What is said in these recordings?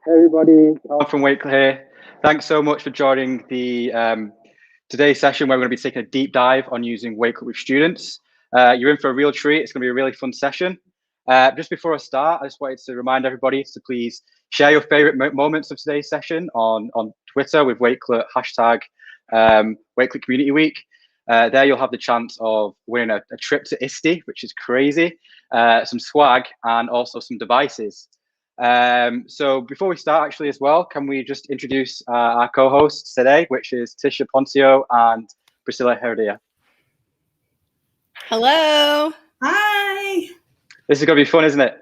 Hey everybody, I'm from Wakelet here. Thanks so much for joining the today's session where we're going to be taking a deep dive on using Wakelet with students. You're in for a real treat. It's going to be a really fun session. Just before I start, I just wanted to remind everybody to please share your favorite moments of today's session on Twitter with Wakelet hashtag Wakelet Community Week. There you'll have the chance of winning a trip to ISTE, which is crazy, some swag, and also some devices. So before we start, actually, as well, can we just introduce our co-hosts today, which is Tisha Poncio and Priscilla Heredia. Hello. Hi. This is going to be fun, isn't it?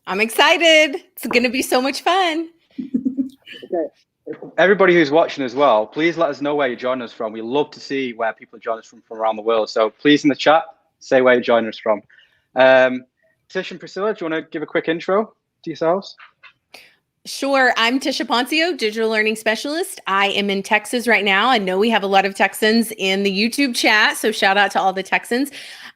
I'm excited. It's going to be so much fun. Okay. Everybody who's watching as well, please let us know where you're joining us from. We love to see where people are joining us from around the world. So please in the chat, say where you're joining us from. Tish and Priscilla, do you want to give a quick intro to yourselves? Sure. I'm Tisha Poncio, digital learning specialist. I am in Texas right now. I know we have a lot of Texans in the YouTube chat, so shout out to all the Texans.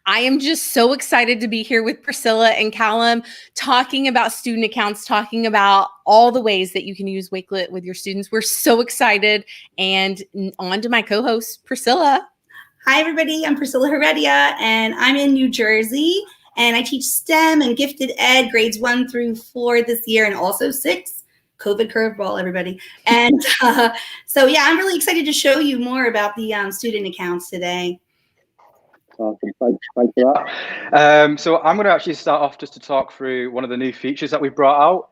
I am just so excited to be here with Priscilla and Callum, talking about student accounts, talking about all the ways that you can use Wakelet with your students. We're so excited. And on to my co-host, Priscilla. Hi, everybody. I'm Priscilla Heredia, and I'm in New Jersey. And I teach STEM and gifted ed grades 1 through 4 this year, and also 6. COVID curveball, everybody. And so, yeah, I'm really excited to show you more about the student accounts today. Awesome. Thanks for that. So I'm going to actually start off just to talk through one of the new features that we've brought out.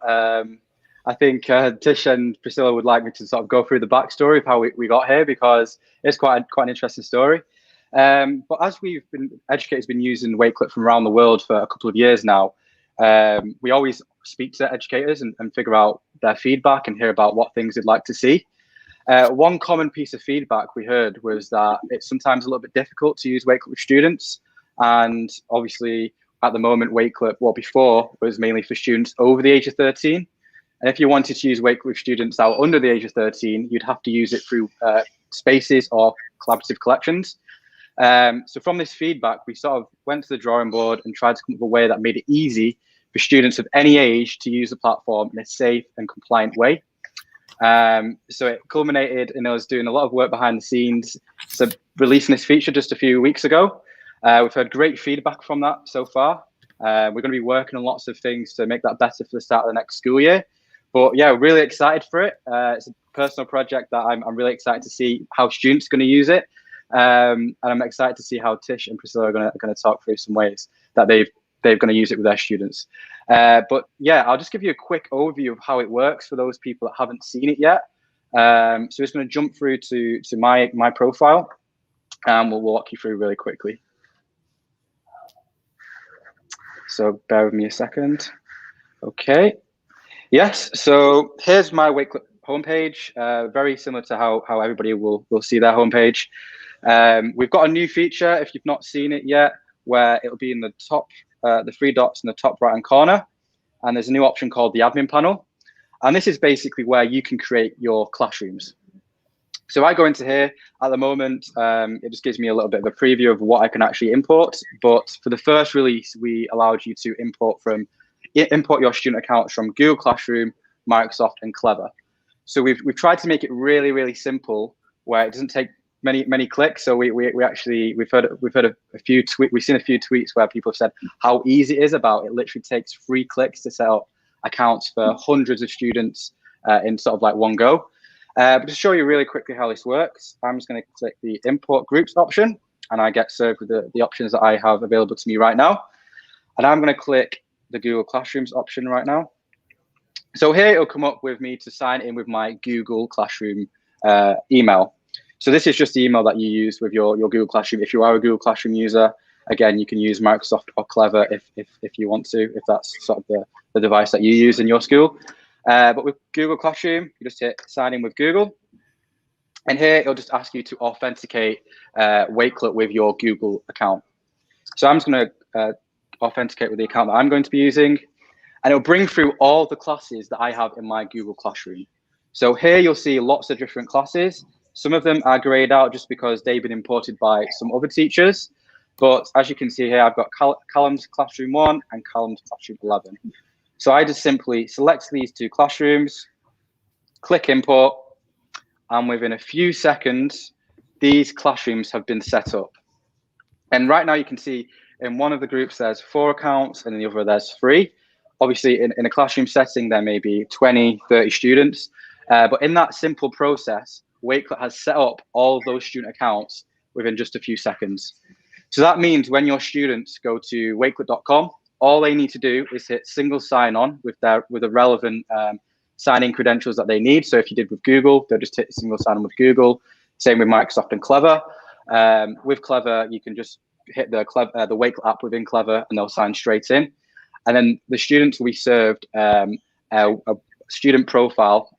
I think Tish and Priscilla would like me to sort of go through the backstory of how we got here, because it's quite an interesting story. But as educators have been using Wakelet from around the world for a couple of years now, we always speak to educators and figure out their feedback and hear about what things they'd like to see. One common piece of feedback we heard was that it's sometimes a little bit difficult to use Wakelet with students. And obviously, at the moment, Wakelet, before, was mainly for students over the age of 13. And if you wanted to use Wakelet with students that were under the age of 13, you'd have to use it through spaces or collaborative collections. So from this feedback, we sort of went to the drawing board and tried to come up with a way that made it easy for students of any age to use the platform in a safe and compliant way. So it culminated in us doing a lot of work behind the scenes, so releasing this feature just a few weeks ago. We've had great feedback from that so far. We're going to be working on lots of things to make that better for the start of the next school year. But yeah, really excited for it. It's a personal project that I'm really excited to see how students are going to use it. And I'm excited to see how Tish and Priscilla are going to talk through some ways that they're going to use it with their students. But yeah, I'll just give you a quick overview of how it works for those people that haven't seen it yet. So just going to jump through to my profile, and we'll walk you through really quickly. So bear with me a second. Okay. Yes. So here's my Wakelet homepage. Very similar to how everybody will see their homepage. We've got a new feature, if you've not seen it yet, where it'll be in the top, the 3 dots in the top right-hand corner. And there's a new option called the admin panel. And this is basically where you can create your classrooms. So I go into here at the moment, it just gives me a little bit of a preview of what I can actually import. But for the first release, we allowed you to import your student accounts from Google Classroom, Microsoft, and Clever. So we've tried to make it really, really simple, where it doesn't take many clicks. So we've seen a few tweets where people have said how easy it is. It literally takes 3 clicks to set up accounts for hundreds of students in sort of like one go. But to show you really quickly how this works, I'm just going to click the import groups option, and I get served with the options that I have available to me right now. And I'm going to click the Google Classrooms option right now. So here it'll come up with me to sign in with my Google Classroom email. So this is just the email that you use with your Google Classroom. If you are a Google Classroom user, again, you can use Microsoft or Clever if you want to, if that's sort of the device that you use in your school. But with Google Classroom, you just hit sign in with Google. And here it'll just ask you to authenticate Wakelet with your Google account. So I'm just going to authenticate with the account that I'm going to be using. And it'll bring through all the classes that I have in my Google Classroom. So here you'll see lots of different classes. Some of them are grayed out just because they've been imported by some other teachers. But as you can see here, I've got Callum's Classroom 1 and Callum's Classroom 11. So I just simply select these 2 classrooms, click import, and within a few seconds, these classrooms have been set up. And right now you can see in one of the groups there's 4 accounts and in the other there's 3. Obviously in a classroom setting there may be 20, 30 students, but in that simple process, Wakelet has set up all of those student accounts within just a few seconds. So that means when your students go to wakelet.com, all they need to do is hit single sign on with the relevant sign-in credentials that they need. So if you did with Google, they'll just hit single sign on with Google. Same with Microsoft and Clever. With Clever, you can just hit the Wakelet app within Clever and they'll sign straight in. And then the students will be served a student profile,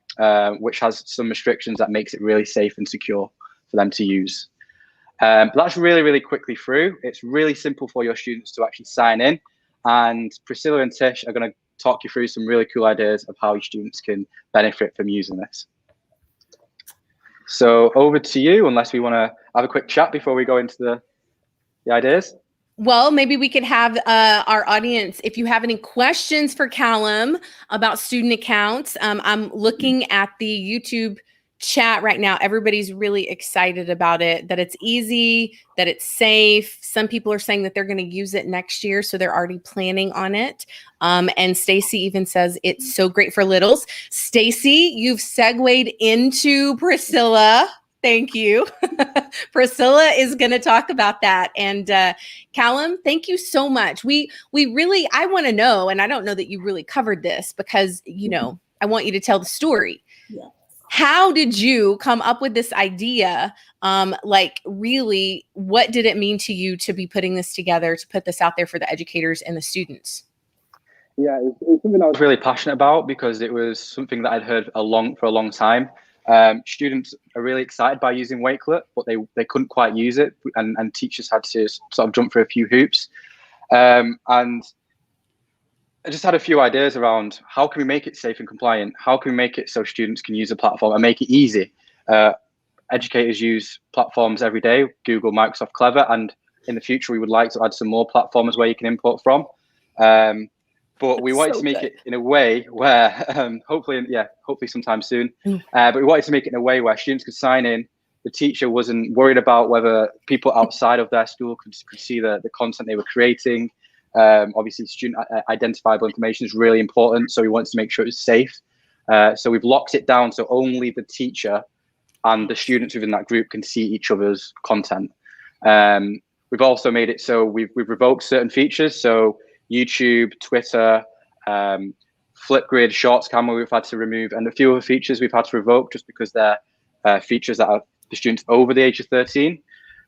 which has some restrictions that makes it really safe and secure for them to use. But that's really, really quickly through. It's really simple for your students to actually sign in. And Priscilla and Tish are going to talk you through some really cool ideas of how your students can benefit from using this. So over to you, unless we want to have a quick chat before we go into the ideas. Well, maybe we could have our audience, if you have any questions for Callum about student accounts. I'm looking at the YouTube chat right now. Everybody's really excited about it, that it's easy, that it's safe. Some people are saying that they're going to use it next year, so they're already planning on it. And Stacy even says it's so great for littles. Stacy, you've segued into Priscilla. Thank you. Priscilla is going to talk about that. And Callum, thank you so much. We really, I want to know, and I don't know that you really covered this because, you know, I want you to tell the story. Yeah. How did you come up with this idea? Like really, what did it mean to you to be putting this together, to put this out there for the educators and the students? Yeah, it's something I was really passionate about because it was something that I'd heard for a long time. Students are really excited by using Wakelet, but they couldn't quite use it, and teachers had to sort of jump through a few hoops. And I just had a few ideas around how can we make it safe and compliant? How can we make it so students can use the platform and make it easy? Educators use platforms every day, Google, Microsoft, Clever, and in the future we would like to add some more platforms where you can import from. But we wanted to make it in a way where, hopefully sometime soon, but we wanted to make it in a way where students could sign in. The teacher wasn't worried about whether people outside of their school could see the content they were creating. Obviously, student identifiable information is really important, so we wanted to make sure it was safe. So we've locked it down so only the teacher and the students within that group can see each other's content. We've also made it so we've revoked certain features. So YouTube, Twitter, Flipgrid, Shorts Camera we've had to remove, and a few other features we've had to revoke just because they're features that are for students over the age of 13.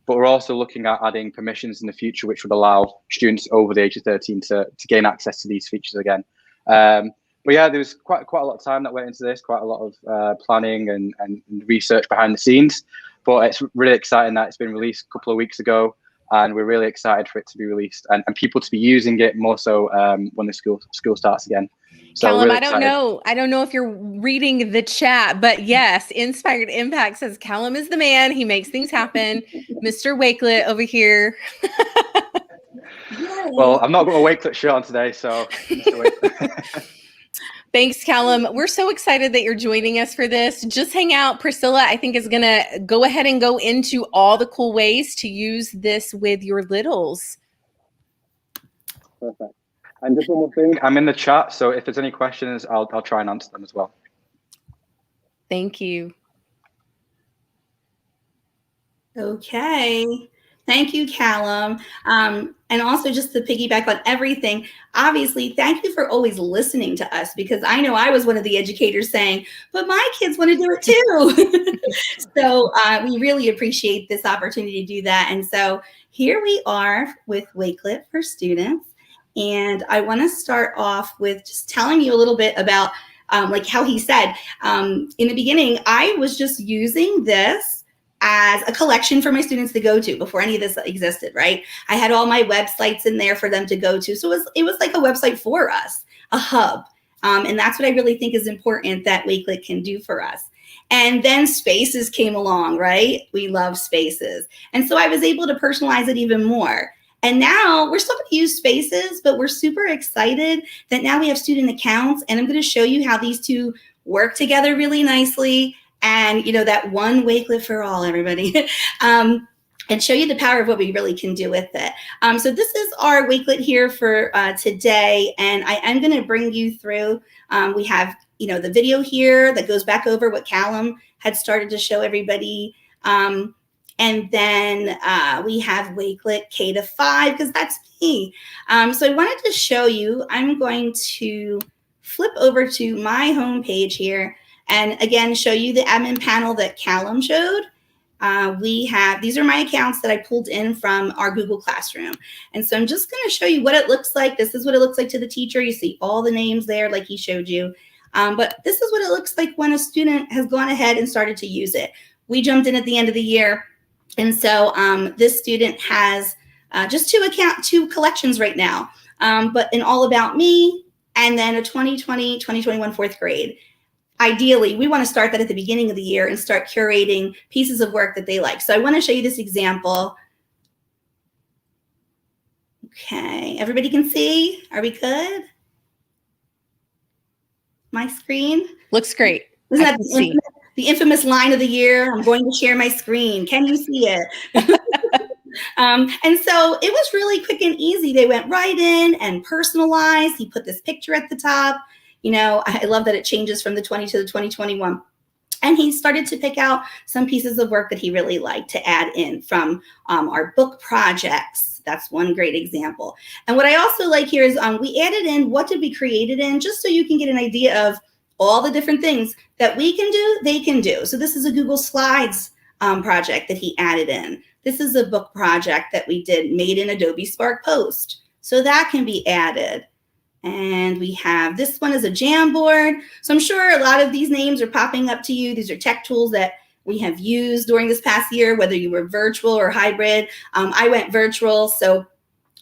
But we're also looking at adding permissions in the future, which would allow students over the age of 13 to gain access to these features again. But yeah, there was quite a lot of time that went into this, quite a lot of planning and research behind the scenes. But it's really exciting that it's been released a couple of weeks ago, and we're really excited for it to be released and people to be using it more so when the school starts again. So Callum, really I don't know if you're reading the chat, but yes, Inspired Impact says Callum is the man. He makes things happen. Mr. Wakelet over here. Well, I'm not got a Wakelet shirt on today, so Mr. Wakelet. Thanks, Callum. We're so excited that you're joining us for this. Just hang out. Priscilla, I think, is going to go ahead and go into all the cool ways to use this with your littles. Perfect. And just one more thing, I'm in the chat, so if there's any questions, I'll try and answer them as well. Thank you. Okay. Thank you, Callum. And also just to piggyback on everything, obviously, thank you for always listening to us, because I know I was one of the educators saying, but my kids want to do it too. So we really appreciate this opportunity to do that. And so here we are with Wakelet for Students. And I want to start off with just telling you a little bit about like how he said, in the beginning, I was just using this as a collection for my students to go to before any of this existed, right? I had all my websites in there for them to go to. So it was like a website for us, a hub. And that's what I really think is important that Wakelet can do for us. And then Spaces came along, right? We love Spaces. And so I was able to personalize it even more. And now we're still going to use Spaces, but we're super excited that now we have student accounts. And I'm going to show you how these two work together really nicely. And, that one Wakelet for all, everybody. And show you the power of what we really can do with it. So this is our Wakelet here for today. And I am going to bring you through. We have, the video here that goes back over what Callum had started to show everybody. And then we have Wakelet K to 5, because that's me. So I wanted to show you, I'm going to flip over to my homepage here and again, show you the admin panel that Callum showed. These are my accounts that I pulled in from our Google Classroom. And so I'm just going to show you what it looks like. This is what it looks like to the teacher. You see all the names there like he showed you. But this is what it looks like when a student has gone ahead and started to use it. We jumped in at the end of the year. And so this student has just two collections right now, but an All About Me and then a 2020-2021 fourth grade. Ideally, we want to start that at the beginning of the year and start curating pieces of work that they like. So I want to show you this example. Okay, everybody can see? Are we good? My screen? Looks great. Isn't that the infamous line of the year? I'm going to share my screen. Can you see it? And so it was really quick and easy. They went right in and personalized. He put this picture at the top. I love that it changes from the 20 to the 2021. And he started to pick out some pieces of work that he really liked to add in from our book projects. That's one great example. And what I also like here is we added in what did we create it in, just so you can get an idea of all the different things that we can do, they can do. So this is a Google Slides project that he added in. This is a book project that we did made in Adobe Spark Post. So that can be added. And we have this one as a Jamboard. So I'm sure a lot of these names are popping up to you. These are tech tools that we have used during this past year, whether you were virtual or hybrid. I went virtual. So,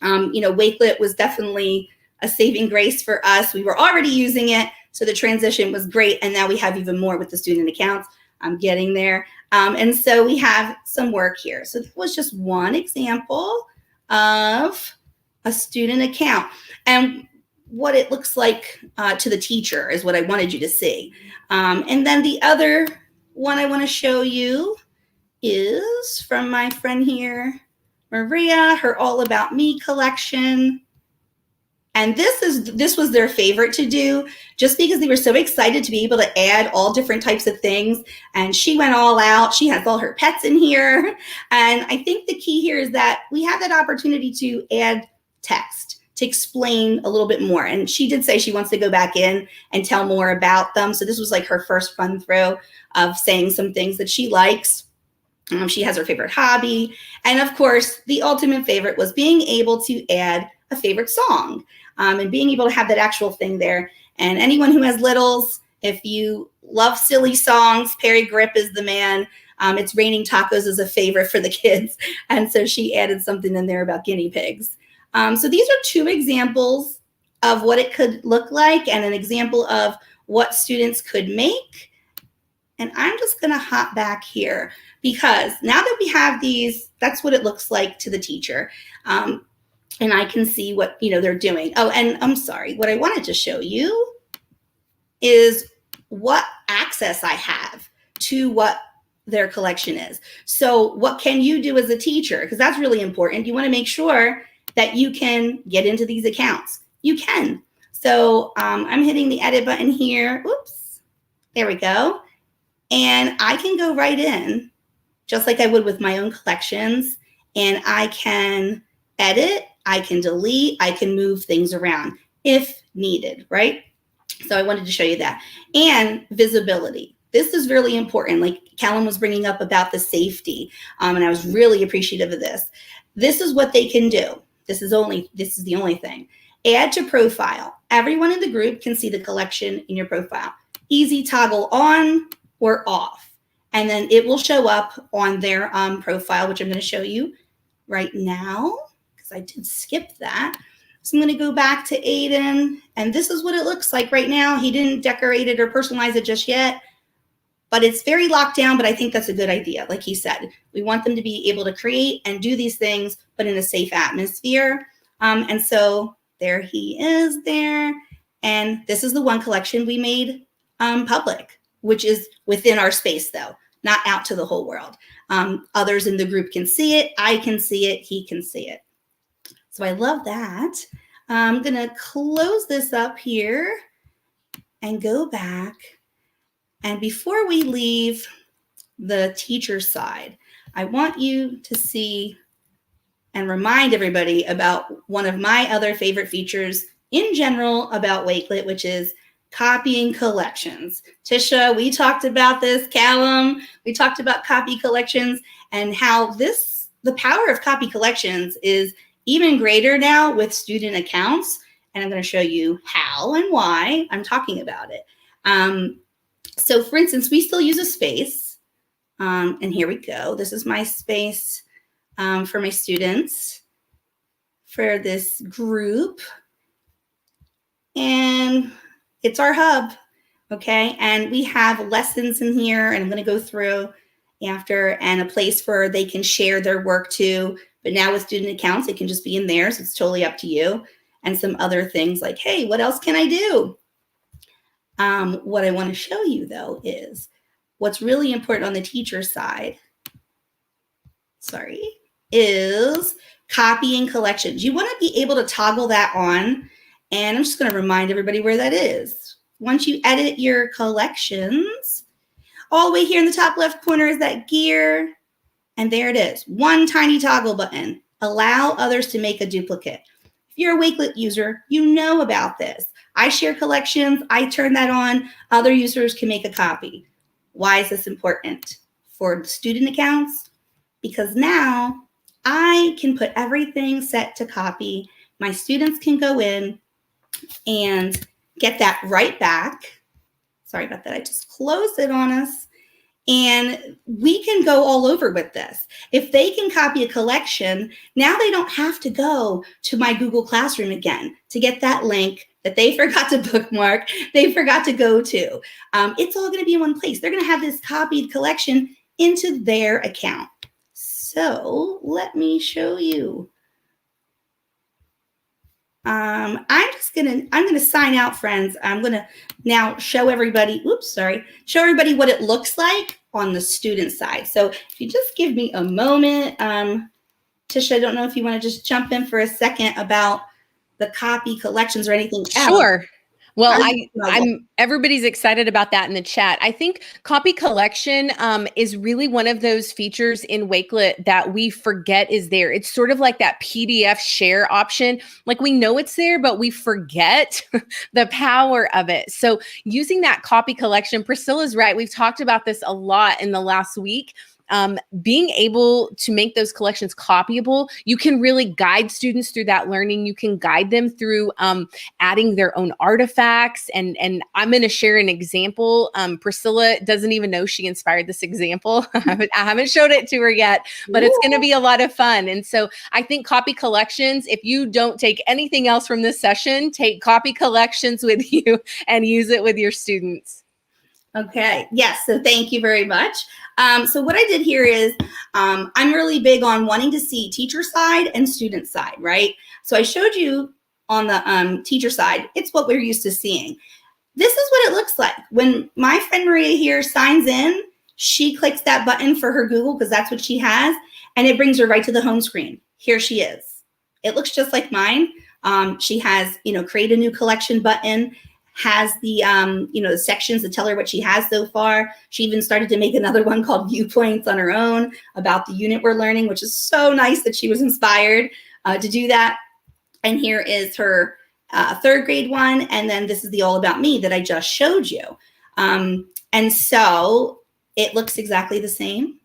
Wakelet was definitely a saving grace for us. We were already using it. So the transition was great. And now we have even more with the student accounts. I'm getting there. And so we have some work here. So that was just one example of a student account. And what it looks like to the teacher is what I wanted you to see. And then the other one I want to show you is from my friend here, Maria, her All About Me collection. And this was their favorite to do, just because they were so excited to be able to add all different types of things. And she went all out. She has all her pets in here. And I think the key here is that we have that opportunity to add text to explain a little bit more. And she did say she wants to go back in and tell more about them. So this was like her first fun throw of saying some things that she likes. She has her favorite hobby. And of course, the ultimate favorite was being able to add a favorite song and being able to have that actual thing there. And anyone who has littles, if you love silly songs, Perry Grip is the man. It's Raining Tacos is a favorite for the kids. And so she added something in there about guinea pigs. So these are two examples of what it could look like and an example of what students could make. And I'm just going to hop back here because now that we have these, that's what it looks like to the teacher. And I can see what, they're doing. Oh, and I'm sorry. What I wanted to show you is what access I have to what their collection is. So what can you do as a teacher? Because that's really important. You want to make sure that you can get into these accounts. You can. So I'm hitting the edit button here. Oops. There we go. And I can go right in, just like I would with my own collections. And I can edit, I can delete, I can move things around if needed, right? So I wanted to show you that. And visibility. This is really important. Like Callum was bringing up about the safety. And I was really appreciative of this. This is what they can do. This is the only thing. Add to profile. Everyone in the group can see the collection in your profile. Easy toggle on or off. And then it will show up on their profile, which I'm going to show you right now because I did skip that. So I'm going to go back to Aiden. And this is what it looks like right now. He didn't decorate it or personalize it just yet. But it's very locked down, but I think that's a good idea. Like he said, we want them to be able to create and do these things, but in a safe atmosphere. And so there he is there. And this is the one collection we made public, which is within our space though, not out to the whole world. Others in the group can see it. I can see it. He can see it. So I love that. I'm going to close this up here and go back. And before we leave the teacher side, I want you to see and remind everybody about one of my other favorite features in general about Wakelet, which is copying collections. Tisha, we talked about this. Callum, we talked about copy collections and how the power of copy collections is even greater now with student accounts. And I'm going to show you how and why I'm talking about it. So for instance, we still use a space. And here we go. This is my space for my students for this group. And it's our hub, okay? And we have lessons in here, and I'm going to go through after, and a place where they can share their work too. But now with student accounts, it can just be in there, so it's totally up to you. And some other things like, hey, what else can I do? What I want to show you, though, is what's really important on the teacher side, is copying collections. You want to be able to toggle that on. And I'm just going to remind everybody where that is. Once you edit your collections, all the way here in the top left corner is that gear. And there it is. One tiny toggle button. Allow others to make a duplicate. If you're a Wakelet user, you know about this. I share collections. I turn that on. Other users can make a copy. Why is this important? For student accounts? Because now I can put everything set to copy. My students can go in and get that right back. Sorry about that. I just closed it on us. And we can go all over with this. If they can copy a collection, now they don't have to go to my Google Classroom again to get that link that they forgot to bookmark, they forgot to go to. It's all going to be in one place. They're going to have this copied collection into their account. So let me show you. I'm gonna sign out, friends. I'm gonna now show everybody, show everybody what it looks like on the student side. So if you just give me a moment, Tisha, I don't know if you want to just jump in for a second about the copy collections or anything else. Sure. Well, I'm everybody's excited about that in the chat. I think copy collection is really one of those features in Wakelet that we forget is there. It's sort of like that PDF share option. Like we know it's there, but we forget the power of it. So using that copy collection, Priscilla's right. We've talked about this a lot in the last week. Being able to make those collections copyable, you can really guide students through that learning. You can guide them through adding their own artifacts. And I'm going to share an example. Priscilla doesn't even know she inspired this example. I haven't showed it to her yet, but it's going to be a lot of fun. And so I think copy collections, if you don't take anything else from this session, take copy collections with you and use it with your students. Okay. Yes. So thank you very much. So what I did here is I'm really big on wanting to see teacher side and student side, right? So I showed you on the teacher side, it's what we're used to seeing. This is what it looks like. When my friend Maria here signs in, she clicks that button for her Google because that's what she has, and it brings her right to the home screen. Here she is. It looks just like mine. She has, create a new collection button, has the, the sections that tell her what she has so far. She even started to make another one called Viewpoints on her own about the unit we're learning, which is so nice that she was inspired to do that. And here is her third grade one. And then this is the All About Me that I just showed you. And so it looks exactly the same.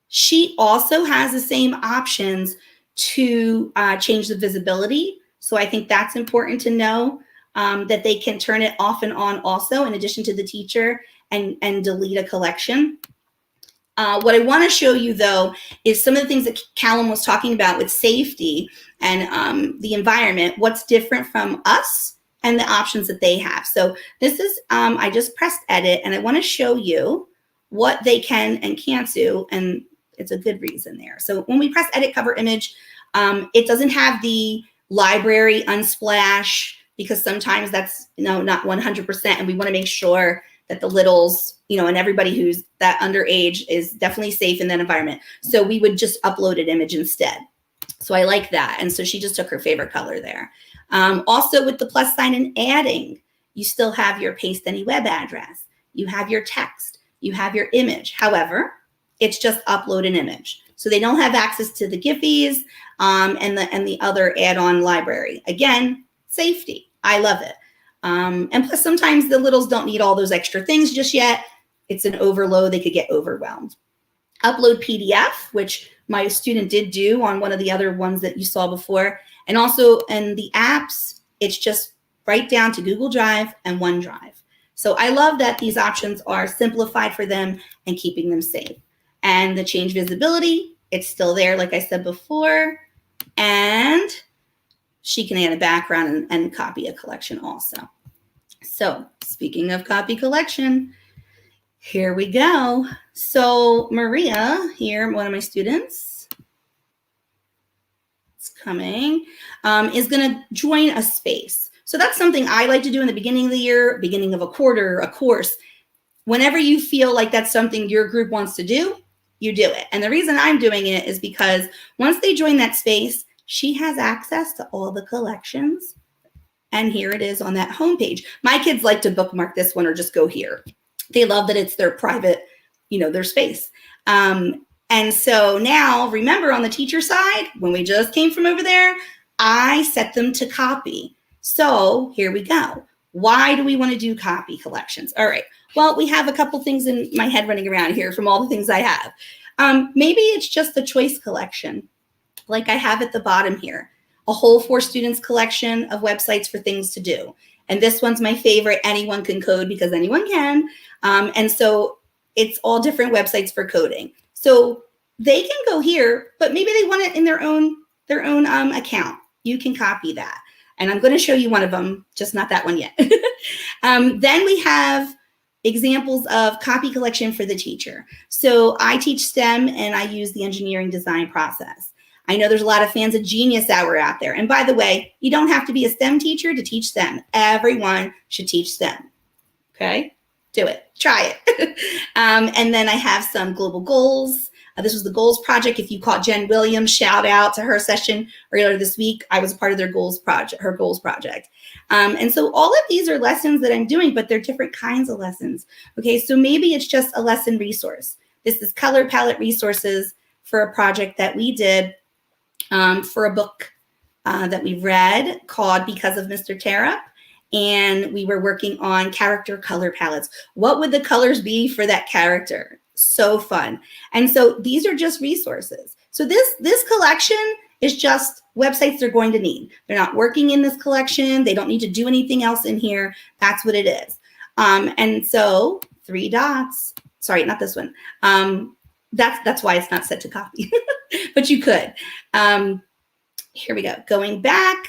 She also has the same options to change the visibility. So I think that's important to know. That they can turn it off and on also, in addition to the teacher, and delete a collection. What I want to show you, though, is some of the things that Callum was talking about with safety and the environment, what's different from us and the options that they have. So this is, I just pressed edit, and I want to show you what they can and can't do, and it's a good reason there. So when we press edit cover image, it doesn't have the library, Unsplash, because sometimes that's, not 100%. And we want to make sure that the littles, and everybody who's that underage is definitely safe in that environment. So we would just upload an image instead. So I like that. And so she just took her favorite color there. Also with the plus sign and adding, you still have your paste any web address. You have your text. You have your image. However, it's just upload an image. So they don't have access to the gifs and the other add-on library. Again, safety. I love it. And plus sometimes the littles don't need all those extra things just yet. It's an overload. They could get overwhelmed. Upload PDF, which my student did do on one of the other ones that you saw before. And also in the apps, it's just right down to Google Drive and OneDrive. So I love that these options are simplified for them and keeping them safe. And the change visibility, it's still there, like I said before. And she can add a background and copy a collection also. So speaking of copy collection, here we go. So Maria here, one of my students, it's coming, is going to join a space. So that's something I like to do in the beginning of the year, beginning of a quarter, a course. Whenever you feel like that's something your group wants to do, you do it. And the reason I'm doing it is because once they join that space, she has access to all the collections. And here it is on that homepage. My kids like to bookmark this one or just go here. They love that it's their private, their space. And so now, remember on the teacher side, when we just came from over there, I set them to copy. So here we go. Why do we want to do copy collections? All right. Well, we have a couple things in my head running around here from all the things I have. Maybe it's just the choice collection, like I have at the bottom here, a whole 4 students collection of websites for things to do. And this one's my favorite. Anyone can code because anyone can. And so it's all different websites for coding. So they can go here, but maybe they want it in their own account. You can copy that. And I'm going to show you one of them, just not that one yet. Then we have examples of copy collection for the teacher. So I teach STEM and I use the engineering design process. I know there's a lot of fans of Genius Hour out there. And by the way, you don't have to be a STEM teacher to teach STEM. Everyone should teach STEM. Okay? Do it. Try it. And then I have some global goals. This was the goals project. If you caught Jen Williams, shout out to her session earlier this week. I was a part of their goals project, her goals project. And so all of these are lessons that I'm doing, but they're different kinds of lessons. Okay, so maybe it's just a lesson resource. This is color palette resources for a project that we did for a book that we read called Because of Mr. Tearup. And we were working on character color palettes. What would the colors be for that character? So fun. And so these are just resources. So this collection is just websites they're going to need. They're not working in this collection. They don't need to do anything else in here. That's what it is. And so 3 dots, sorry, not this one. That's why it's not set to copy, but you could. Here we go. Going back,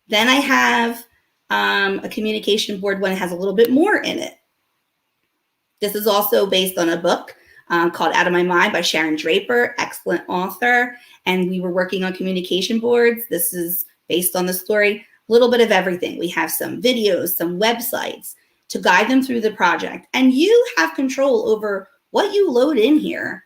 then I have a communication board one that has a little bit more in it. This is also based on a book called Out of My Mind by Sharon Draper, excellent author. And we were working on communication boards. This is based on the story, a little bit of everything. We have some videos, some websites to guide them through the project. And you have control over what you load in here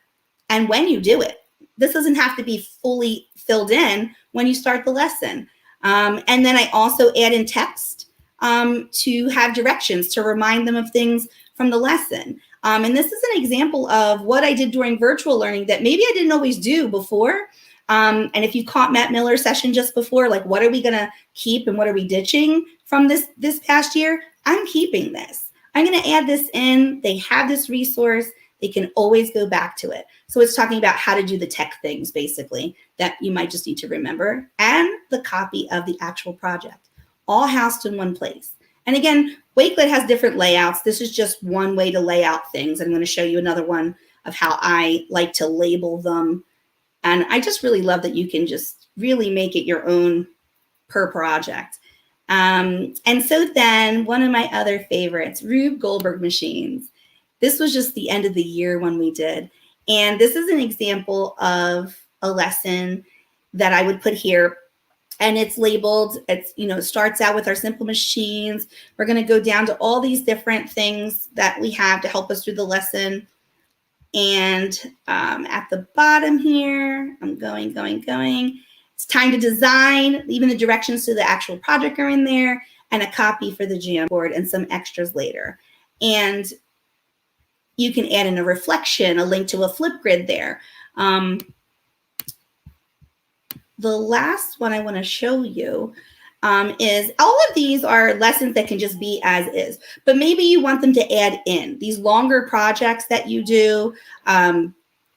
and when you do it. This doesn't have to be fully filled in when you start the lesson. And then I also add in text to have directions to remind them of things from the lesson. And this is an example of what I did during virtual learning that maybe I didn't always do before. And if you caught Matt Miller's session just before, like what are we gonna keep and what are we ditching from this past year? I'm keeping this. I'm gonna add this in. They have this resource. They can always go back to it. So it's talking about how to do the tech things, basically, that you might just need to remember, and the copy of the actual project, all housed in one place. And again, Wakelet has different layouts. This is just one way to lay out things. I'm going to show you another one of how I like to label them. And I just really love that you can just really make it your own per project. And so then one of my other favorites, Rube Goldberg machines. This was just the end of the year when we did. And this is an example of a lesson that I would put here. and it's labeled, it's, starts out with our simple machines. We're going to go down to all these different things that we have to help us through the lesson. And at the bottom here, I'm going. It's time to design. Even the directions to the actual project are in there, and a copy for the Jamboard and some extras later. And you can add in a reflection, a link to a Flipgrid there. The last one I want to show you is all of these are lessons that can just be as is, but maybe you want them to add in these longer projects that you do. And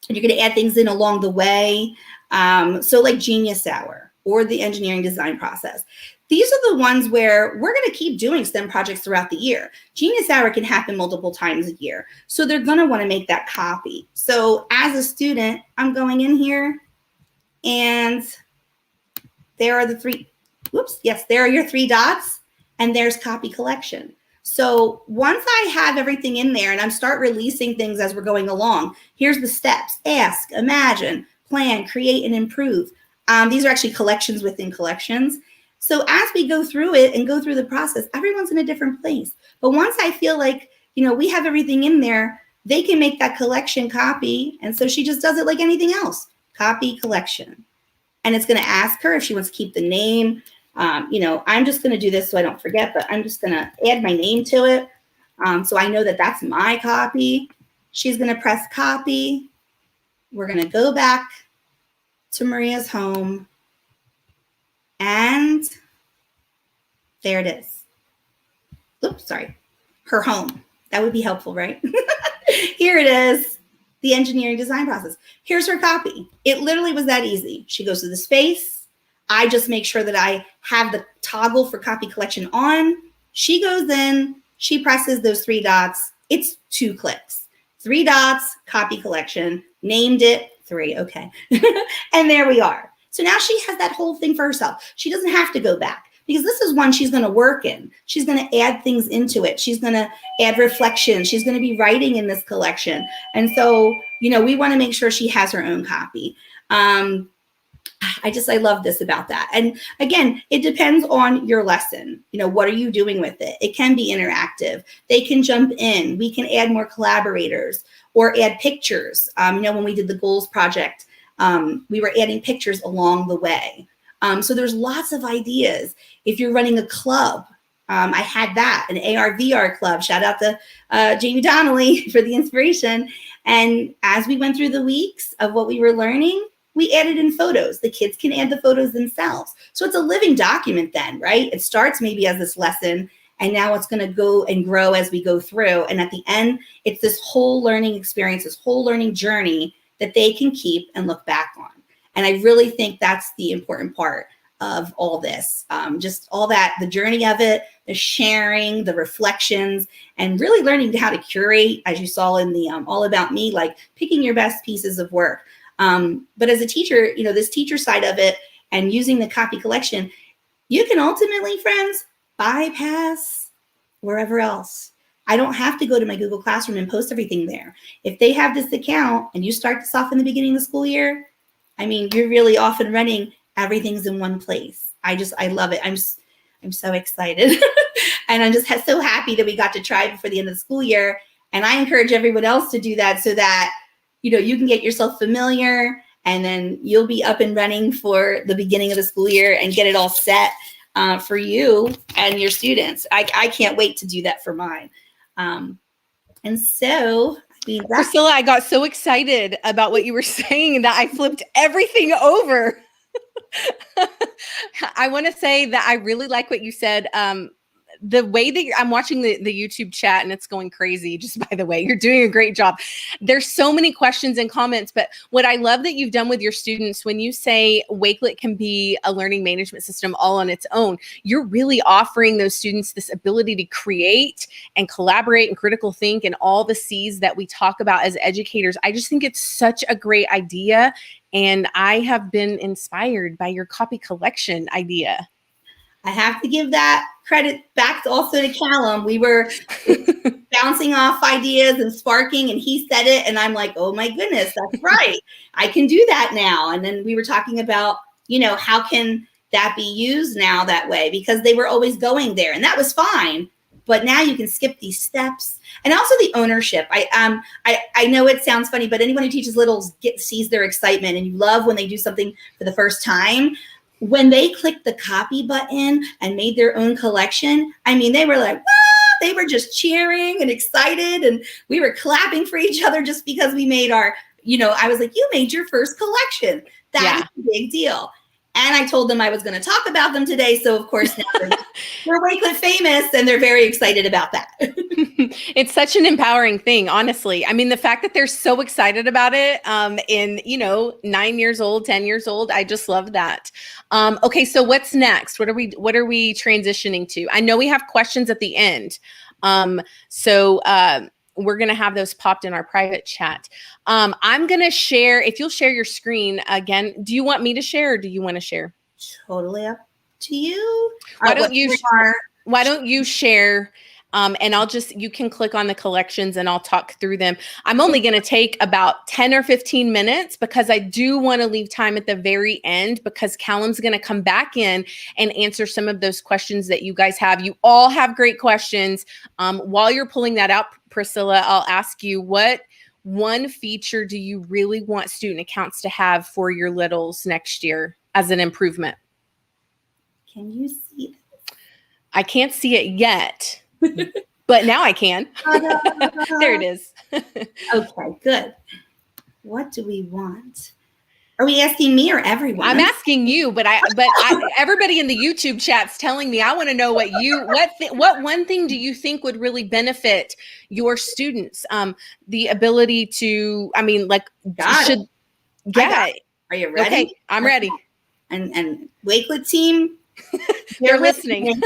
you're going to add things in along the way. So like Genius Hour or the engineering design process. These are the ones where we're going to keep doing STEM projects throughout the year. Genius Hour can happen multiple times a year. So they're going to want to make that copy. So as a student, I'm going in here and there are the three, there are your 3 dots, and there's copy collection. So once I have everything in there and I'm start releasing things as we're going along, here's the steps: ask, imagine, plan, create, and improve. These are actually collections within collections. So as we go through it and go through the process, everyone's in a different place. But once I feel like, we have everything in there, they can make that collection copy. And so she just does it like anything else, copy collection. And it's going to ask her if she wants to keep the name. I'm just going to do this so I don't forget, but I'm just going to add my name to it. So I know that that's my copy. She's going to press copy. We're going to go back to Maria's home. And there it is. Oops, sorry. Her home. That would be helpful, right? Here it is. The engineering design process. Here's her copy. It literally was that easy. She goes to the space. I just make sure that I have the toggle for copy collection on. She goes in, she presses those 3 dots. It's 2 clicks. 3 dots, copy collection, named it 3. Okay. And there we are. So now she has that whole thing for herself. She doesn't have to go back, because this is one she's going to work in. She's going to add things into it. She's going to add reflections. She's going to be writing in this collection. And so, we want to make sure she has her own copy. I love this about that. And again, it depends on your lesson. What are you doing with it? It can be interactive. They can jump in. We can add more collaborators or add pictures. When we did the goals project, we were adding pictures along the way. So there's lots of ideas. If you're running a club, I had that, an AR/VR club. Shout out to Jamie Donnelly for the inspiration. And as we went through the weeks of what we were learning, we added in photos. The kids can add the photos themselves. So it's a living document then, right? It starts maybe as this lesson, and now it's going to go and grow as we go through. And at the end, it's this whole learning experience, this whole learning journey that they can keep and look back on. And I really think that's the important part of all this. Just all that, the journey of it, the sharing, the reflections, and really learning how to curate, as you saw in the All About Me, like picking your best pieces of work. But as a teacher, this teacher side of it and using the copy collection, you can ultimately, friends, bypass wherever else. I don't have to go to my Google Classroom and post everything there. If they have this account and you start this off in the beginning of the school year, you're really off and running. Everything's in one place. I love it. I'm so excited. And I'm just so happy that we got to try before the end of the school year. And I encourage everyone else to do that so that, you can get yourself familiar, and then you'll be up and running for the beginning of the school year and get it all set for you and your students. I can't wait to do that for mine. And so, Priscilla, I got so excited about what you were saying that I flipped everything over. I want to say that I really like what you said. The way that I'm watching the YouTube chat, and it's going crazy, just by the way, you're doing a great job. There's so many questions and comments, but what I love that you've done with your students, when you say Wakelet can be a learning management system all on its own, you're really offering those students this ability to create and collaborate and critical think and all the C's that we talk about as educators. I just think it's such a great idea. And I have been inspired by your copy collection idea. I have to give that credit back also to Callum. We were bouncing off ideas and sparking, and he said it, and I'm like, oh my goodness, that's right. I can do that now. And then we were talking about, how can that be used now that way, because they were always going there and that was fine. But now you can skip these steps. And also the ownership. I know it sounds funny, but anyone who teaches littles sees their excitement, and you love when they do something for the first time. When they clicked the copy button and made their own collection, I mean, they were like, wow, they were just cheering and excited. And we were clapping for each other just because we made our, I was like, you made your first collection. That is a big deal. And I told them I was going to talk about them today. So, of course, now we're Wakelet famous, and they're very excited about that. It's such an empowering thing, honestly. I mean, the fact that they're so excited about it in, 9 years old, 10 years old, I just love that. Okay, so what's next? What are we transitioning to? I know we have questions at the end. We're going to have those popped in our private chat. I'm going to share, if you'll share your screen again. Do you want me to share, or do you want to share? Totally up to you. Why don't you share? And you can click on the collections and I'll talk through them. I'm only going to take about 10 or 15 minutes because I do want to leave time at the very end, because Callum's going to come back in and answer some of those questions that you guys have. You all have great questions. While you're pulling that out, Priscilla, I'll ask you, what one feature do you really want student accounts to have for your littles next year as an improvement? Can you see it? I can't see it yet. But now I can. There it is. Okay, good. What do we want? Are we asking me or everyone? I'm asking you, but everybody in the YouTube chat's telling me. I want to know what one thing do you think would really benefit your students? The ability to, Are you ready? Okay, I'm ready. And Wakelet team, they're listening.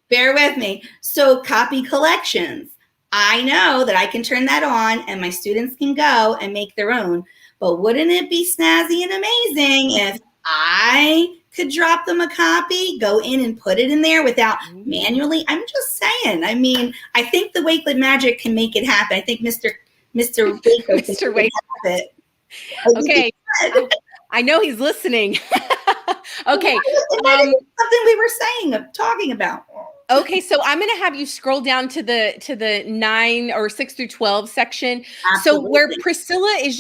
Bear with me. So copy collections. I know that I can turn that on and my students can go and make their own. But wouldn't it be snazzy and amazing if I could drop them a copy, go in and put it in there without manually? I'm just saying. I mean, I think the Wakelet magic can make it happen. I think Mr. Wakelet can make it happen. Okay. I know he's listening. Okay. Something we were talking about. Okay, so I'm going to have you scroll down to the 9 or 6 through 12 section. Absolutely. So where Priscilla is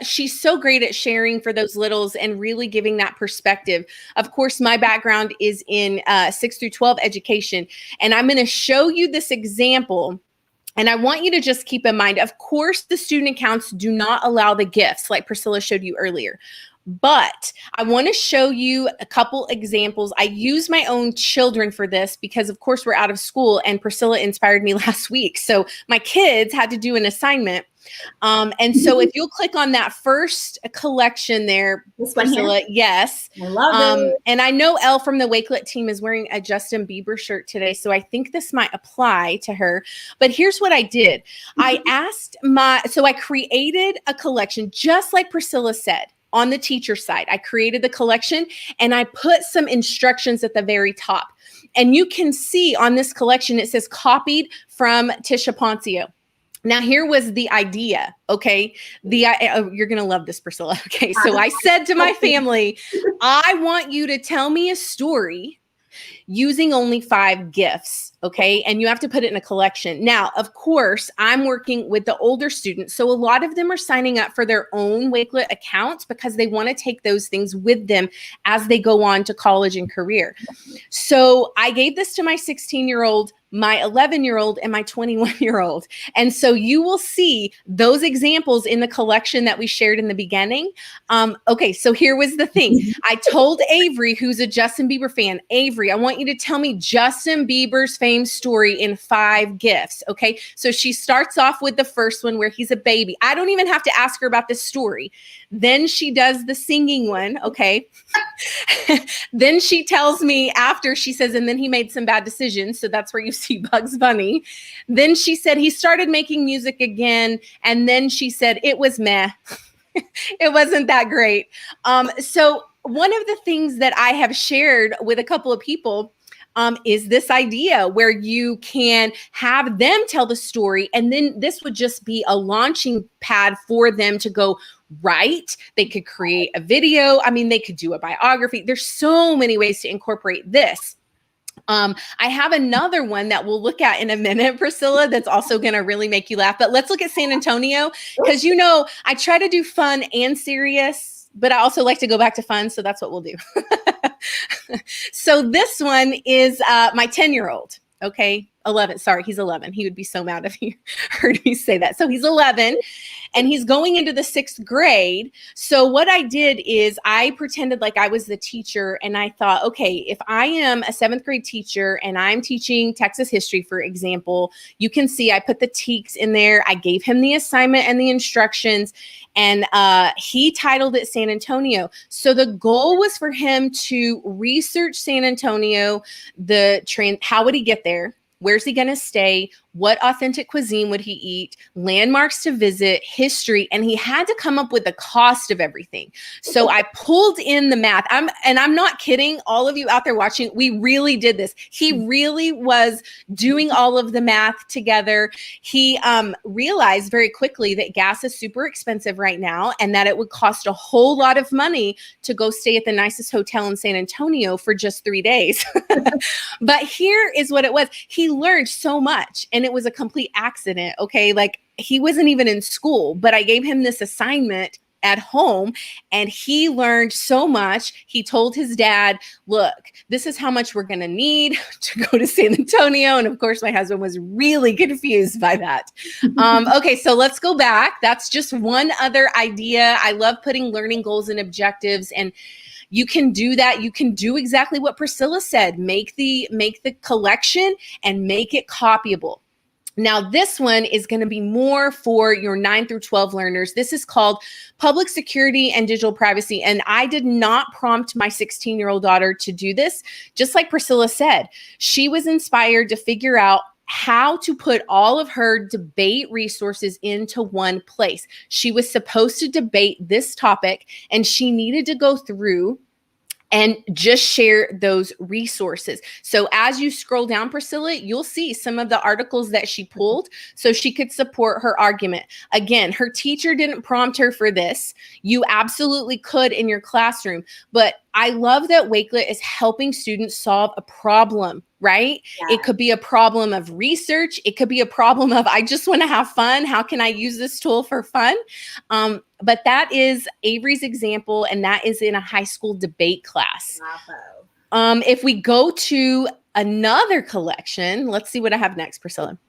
she's so great at sharing for those littles and really giving that perspective. Of course, my background is in 6 through 12 education, and I'm going to show you this example. And I want you to just keep in mind, of course, the student accounts do not allow the gifts like Priscilla showed you earlier. But I want to show you a couple examples. I use my own children for this because, of course, we're out of school, and Priscilla inspired me last week. So my kids had to do an assignment. And so if you'll click on that first collection there, Priscilla, yes. I love it. And I know Elle from the Wakelet team is wearing a Justin Bieber shirt today, so I think this might apply to her. But here's what I did. I created a collection just like Priscilla said. On the teacher side, I created the collection and I put some instructions at the very top. And you can see on this collection, it says copied from Tisha Poncio. Now, here was the idea, okay? You're going to love this, Priscilla. Okay, so I said to my family, I want you to tell me a story using only 5 gifts, okay? And you have to put it in a collection. Now, of course, I'm working with the older students. So a lot of them are signing up for their own Wakelet accounts because they want to take those things with them as they go on to college and career. So I gave this to my 16-year-old, my 11-year-old, and my 21-year-old. And so you will see those examples in the collection that we shared in the beginning. Okay, so here was the thing. I told Avery, who's a Justin Bieber fan, Avery, I want you to tell me Justin Bieber's fame story in 5 gifts. Okay, so she starts off with the first one where he's a baby. I don't even have to ask her about this story. Then she does the singing one, okay? Then she tells me after, she says, and then he made some bad decisions. So that's where you see Bugs Bunny. Then she said he started making music again. And then she said it was meh. It wasn't that great. So one of the things that I have shared with a couple of people is this idea where you can have them tell the story, and then this would just be a launching pad for them to go write, they could create a video. I mean, they could do a biography. There's so many ways to incorporate this. I have another one that we'll look at in a minute, Priscilla, that's also going to really make you laugh. But let's look at San Antonio, because, you know, I try to do fun and serious, but I also like to go back to fun. So that's what we'll do. So this one is my 10-year-old. Okay. 11. Sorry, he's 11. He would be so mad if he heard me say that. So he's 11 and he's going into the 6th grade. So what I did is I pretended like I was the teacher, and I thought, okay, if I am a 7th grade teacher and I'm teaching Texas history, for example, you can see I put the teaks in there. I gave him the assignment and the instructions, and he titled it San Antonio. So the goal was for him to research San Antonio, how would he get there? Where's he going to stay? What authentic cuisine would he eat? Landmarks to visit, history, and he had to come up with the cost of everything. So I pulled in the math. I'm not kidding. All of you out there watching, we really did this. He really was doing all of the math together. He realized very quickly that gas is super expensive right now, and that it would cost a whole lot of money to go stay at the nicest hotel in San Antonio for just 3 days. But here is what it was. He learned so much, and it was a complete accident. Okay. Like, he wasn't even in school, but I gave him this assignment at home, and he learned so much. He told his dad, look, this is how much we're going to need to go to San Antonio. And of course, my husband was really confused by that. Okay. So let's go back. That's just one other idea. I love putting learning goals and objectives, and you can do that. You can do exactly what Priscilla said. Make the collection and make it copyable. Now, this one is going to be more for your 9 through 12 learners. This is called Public Security and Digital Privacy. And I did not prompt my 16-year-old daughter to do this. Just like Priscilla said, she was inspired to figure out how to put all of her debate resources into one place. She was supposed to debate this topic, and she needed to go through and just share those resources. So as you scroll down, Priscilla, you'll see some of the articles that she pulled so she could support her argument. Again, her teacher didn't prompt her for this. You absolutely could in your classroom, but I love that Wakelet is helping students solve a problem, right? Yeah. It could be a problem of research. It could be a problem of, I just want to have fun. How can I use this tool for fun? But that is Avery's example, and that is in a high school debate class. Wow. If we go to another collection, let's see what I have next, Priscilla.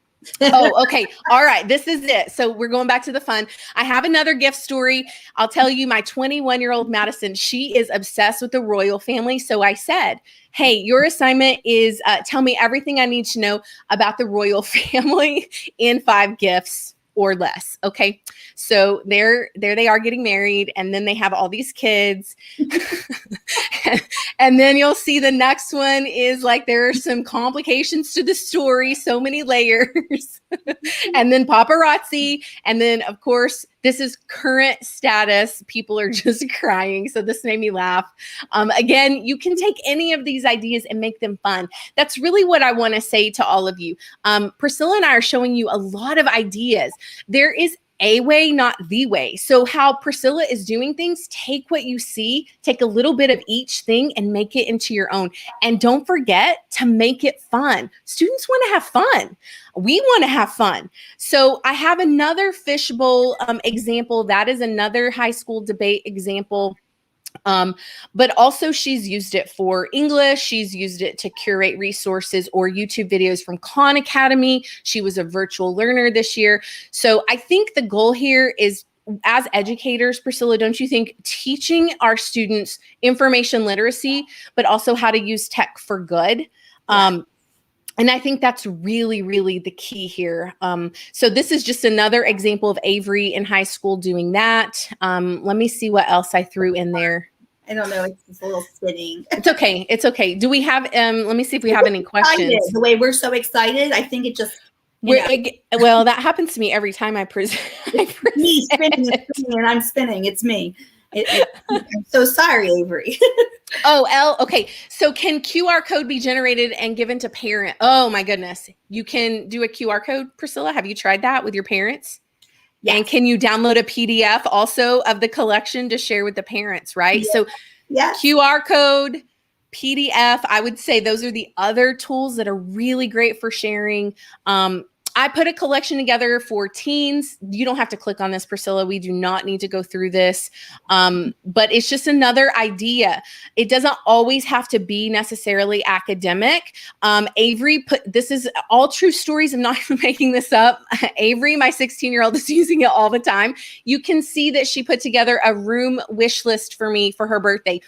Oh, okay. All right. This is it. So we're going back to the fun. I have another gift story. I'll tell you, my 21-year-old Madison, she is obsessed with the royal family. So I said, hey, your assignment is tell me everything I need to know about the royal family in 5 gifts or less. Okay. So there they are getting married, and then they have all these kids. And then you'll see the next one is like, there are some complications to the story, so many layers. And then paparazzi. And then of course, this is current status. People are just crying. So this made me laugh. Again, you can take any of these ideas and make them fun. That's really what I want to say to all of you. Priscilla and I are showing you a lot of ideas. There is a way, not the way. So how Priscilla is doing things, take what you see, take a little bit of each thing and make it into your own. And don't forget to make it fun. Students want to have fun. We want to have fun. So I have another fishbowl example. That is another high school debate example. But also she's used it for English. She's used it to curate resources or YouTube videos from Khan Academy. She was a virtual learner this year. So I think the goal here is, as educators, Priscilla, don't you think teaching our students information literacy, but also how to use tech for good? Yeah. And I think that's really, really the key here. So this is just another example of Avery in high school doing that. Let me see what else I threw in there. I don't know. It's a little spinning. It's okay. It's okay. Do we have, let me see if we have any questions. The way we're so excited, I think it just, well, that happens to me every time I present. Me spinning and I'm spinning. It's me. I'm so sorry, Avery. Okay. So can QR code be generated and given to parent? Oh my goodness. You can do a QR code, Priscilla. Have you tried that with your parents? Yes. And can you download a PDF also of the collection to share with the parents, right? Yeah. So Yes. QR code, PDF, I would say those are the other tools that are really great for sharing. I put a collection together for teens. You don't have to click on this, Priscilla. We do not need to go through this. But it's just another idea. It doesn't always have to be necessarily academic. Avery this is all true stories. I'm not even making this up. Avery, my 16-year-old, is using it all the time. You can see that she put together a room wish list for me for her birthday.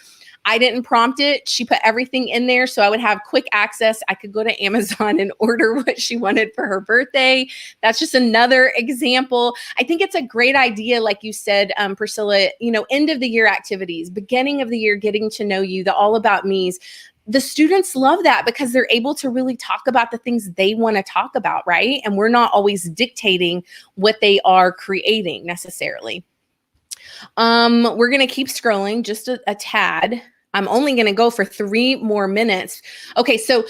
I didn't prompt it. She put everything in there so I would have quick access. I could go to Amazon and order what she wanted for her birthday. That's just another example. I think it's a great idea, like you said, Priscilla, end of the year activities, beginning of the year, getting to know you, the all about me's. The students love that because they're able to really talk about the things they want to talk about, right? And we're not always dictating what they are creating necessarily. We're going to keep scrolling just a tad. I'm only going to go for 3 more minutes. Okay, so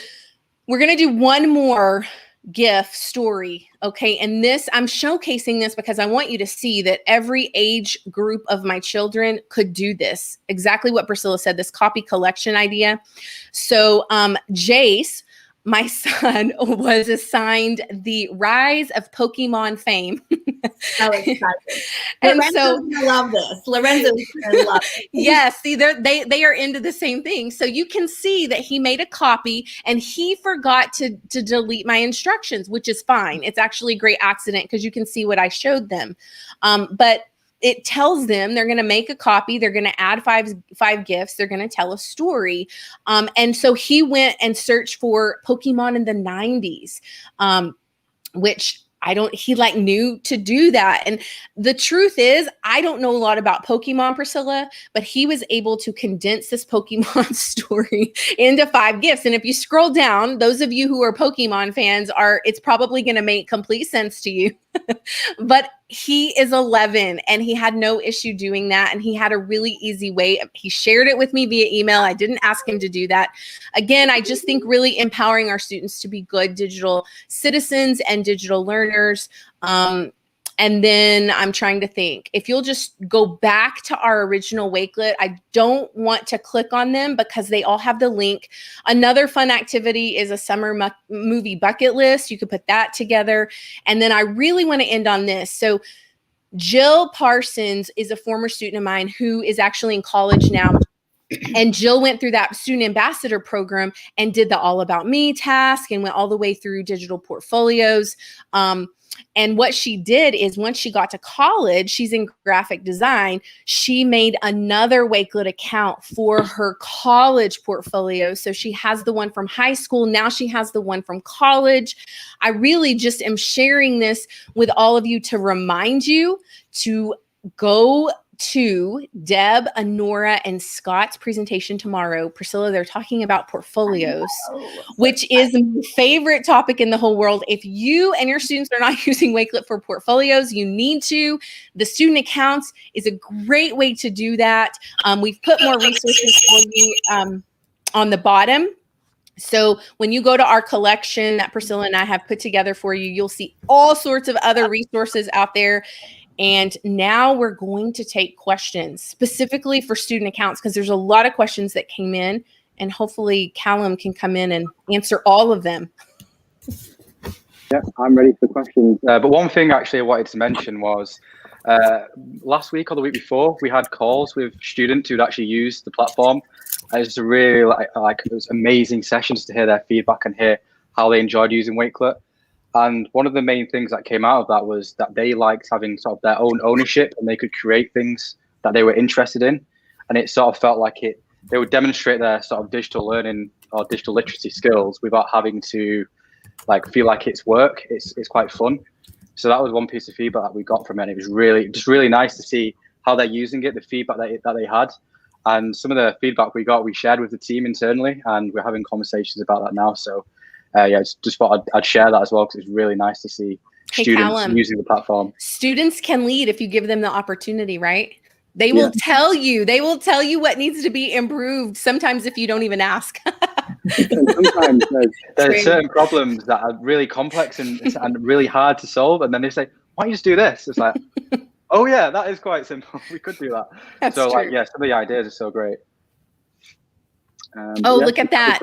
we're going to do one more GIF story. Okay, and I'm showcasing this because I want you to see that every age group of my children could do this. Exactly what Priscilla said, this copy collection idea. So Jace, my son, was assigned the Rise of Pokemon Fame. I was excited. And Lorenzo's gonna love this. Lorenzo's gonna love it. Yes, see, they are into the same thing. So you can see that he made a copy and he forgot to delete my instructions, which is fine. It's actually a great accident because you can see what I showed them. But it tells them they're going to make a copy. They're going to add five gifts. They're going to tell a story. And so he went and searched for Pokemon in the 90s, which he knew to do that. And the truth is, I don't know a lot about Pokemon, Priscilla, but he was able to condense this Pokemon story into 5 gifts. And if you scroll down, those of you who are Pokemon fans it's probably going to make complete sense to you. But he is 11 and he had no issue doing that. And he had a really easy way. He shared it with me via email. I didn't ask him to do that. Again, I just think really empowering our students to be good digital citizens and digital learners. And then I'm trying to think, if you'll just go back to our original Wakelet, I don't want to click on them because they all have the link. Another fun activity is a summer movie bucket list. You could put that together. And then I really want to end on this. So Jill Parsons is a former student of mine who is actually in college now. And Jill went through that student ambassador program and did the All About Me task and went all the way through digital portfolios. And what she did is once she got to college, she's in graphic design, she made another Wakelet account for her college portfolio. So she has the one from high school. Now she has the one from college. I really just am sharing this with all of you to remind you to go to Deb, Honora, and Scott's presentation tomorrow. Priscilla, they're talking about portfolios, which is my favorite topic in the whole world. If you and your students are not using Wakelet for portfolios, you need to. The student accounts is a great way to do that. We've put more resources for you on the bottom. So when you go to our collection that Priscilla and I have put together for you, you'll see all sorts of other resources out there. And now we're going to take questions specifically for student accounts because there's a lot of questions that came in and hopefully Callum can come in and answer all of them. Yeah, I'm ready for questions. But one thing actually I wanted to mention was last week or the week before, we had calls with students who'd actually used the platform. It was a really it was amazing sessions to hear their feedback and hear how they enjoyed using Wakelet. And one of the main things that came out of that was that they liked having sort of their own ownership and they could create things that they were interested in. And it sort of felt like they would demonstrate their sort of digital learning or digital literacy skills without having to feel like it's work. It's quite fun. So that was one piece of feedback that we got from it. It was really nice to see how they're using it, the feedback that they had. And some of the feedback we got, we shared with the team internally, and we're having conversations about that now. So just thought I'd share that as well because it's really nice to see students Callum, using the platform. Students can lead if you give them the opportunity, right? They will tell you. They will tell you what needs to be improved. Sometimes if you don't even ask. And sometimes there's certain problems that are really complex and really hard to solve, and then they say, why don't you just do this? It's like, oh yeah, that is quite simple. We could do that. That's so true. like, yeah, some of the ideas are so great. Oh, look at that.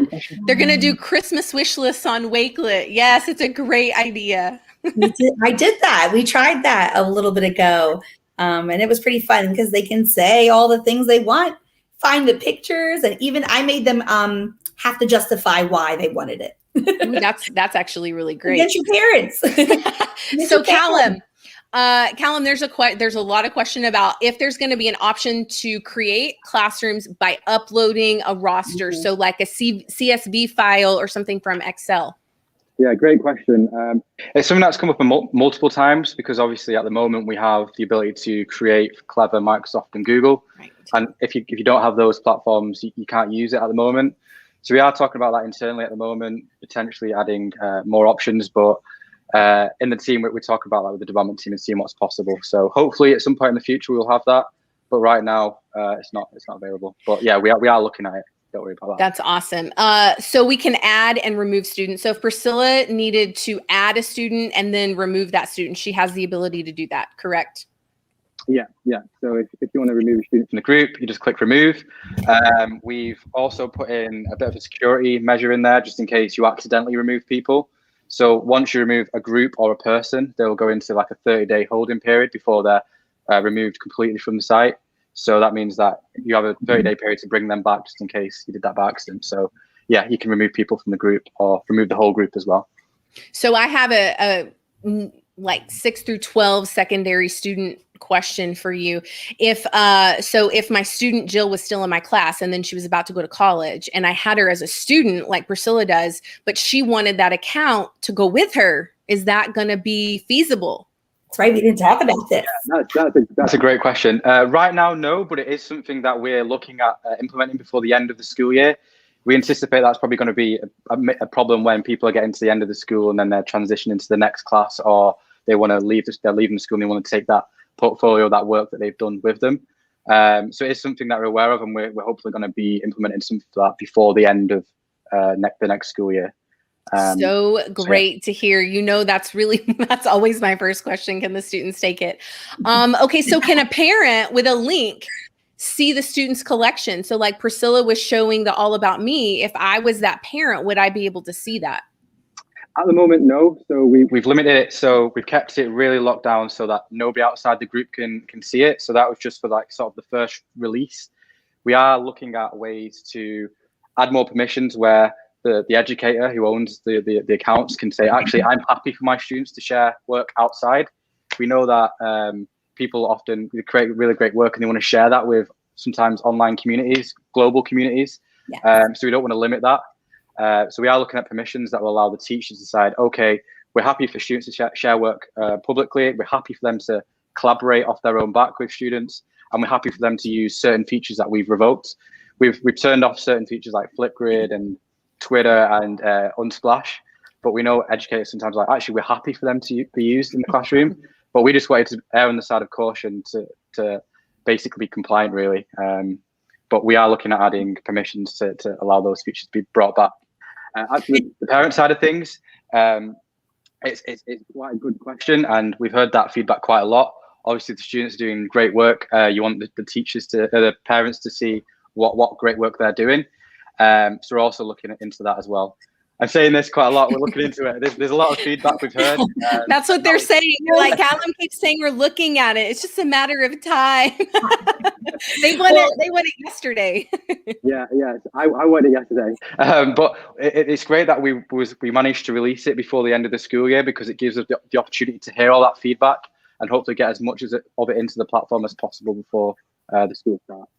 They're going to do Christmas wish lists on Wakelet. Yes, it's a great idea. I did that. We tried that a little bit ago. And it was pretty fun because they can say all the things they want, find the pictures, and even I made them have to justify why they wanted it. Ooh, that's actually really great. Against your parents. So Callum, there's a lot of question about if there's going to be an option to create classrooms by uploading a roster. Mm-hmm. So like a CSV file or something from Excel. Yeah, great question. It's something that's come up multiple times because obviously at the moment we have the ability to create Clever, Microsoft and Google. Right. And if you don't have those platforms, you can't use it at the moment. So we are talking about that internally at the moment, potentially adding more options, but in the team, we're talking about that with the development team and seeing what's possible. So hopefully at some point in the future, we'll have that. But right now, it's not available. But yeah, we are looking at it. Don't worry about that. That's awesome. So we can add and remove students. So if Priscilla needed to add a student and then remove that student, she has the ability to do that, correct? Yeah. So if you want to remove a student from the group, you just click remove. We've also put in a bit of a security measure in there just in case you accidentally remove people. So once you remove a group or a person, they'll go into like a 30-day holding period before they're removed completely from the site. So that means that you have a 30-day period to bring them back just in case you did that by accident. So yeah, you can remove people from the group or remove the whole group as well. So I have a like 6 through 12 secondary student question for you. If my student Jill was still in my class and then she was about to go to college and I had her as a student like Priscilla does, but she wanted that account to go with her, is that going to be feasible? That's right. We didn't talk about this. Yeah, that's a great question. Right now, no, but it is something that we're looking at implementing before the end of the school year. We anticipate that's probably going to be a problem when people are getting to the end of the school and then they're transitioning to the next class, or they want to leave. They're leaving the school and they want to take that portfolio, that work that they've done with them. So it's something that we're aware of, and we're hopefully going to be implementing something like that before the end of the next school year. So great to hear. That's always my first question. Can the students take it? Okay, so can a parent with a link see the student's collection? So like Priscilla was showing the All About Me. If I was that parent, would I be able to see that? At the moment, no. So we've limited it. So we've kept it really locked down so that nobody outside the group can see it. So that was just for like sort of the first release. We are looking at ways to add more permissions where the educator who owns the accounts can say, actually, I'm happy for my students to share work outside. We know that people often create really great work and they want to share that with sometimes online communities, global communities. Yes. So we don't want to limit that. So we are looking at permissions that will allow the teachers to decide, okay, we're happy for students to share work publicly. We're happy for them to collaborate off their own back with students. And we're happy for them to use certain features that we've revoked. We've turned off certain features like Flipgrid and Twitter and Unsplash. But we know educators sometimes are like, actually, we're happy for them to be used in the classroom. But we just wanted to err on the side of caution to basically be compliant, really. But we are looking at adding permissions to allow those features to be brought back. Actually, the parent side of things, it's quite a good question, and we've heard that feedback quite a lot. Obviously, the students are doing great work. You want the teachers the parents to see what great work they're doing. So we're also looking into that as well. I'm saying this quite a lot. We're looking into it. There's a lot of feedback we've heard. That's what they're saying. Like Callum keeps saying, we're looking at it. It's just a matter of time. They want it yesterday. Yeah. I want it yesterday. But it's great that we managed to release it before the end of the school year because it gives us the opportunity to hear all that feedback and hopefully get as much of it into the platform as possible before the school starts.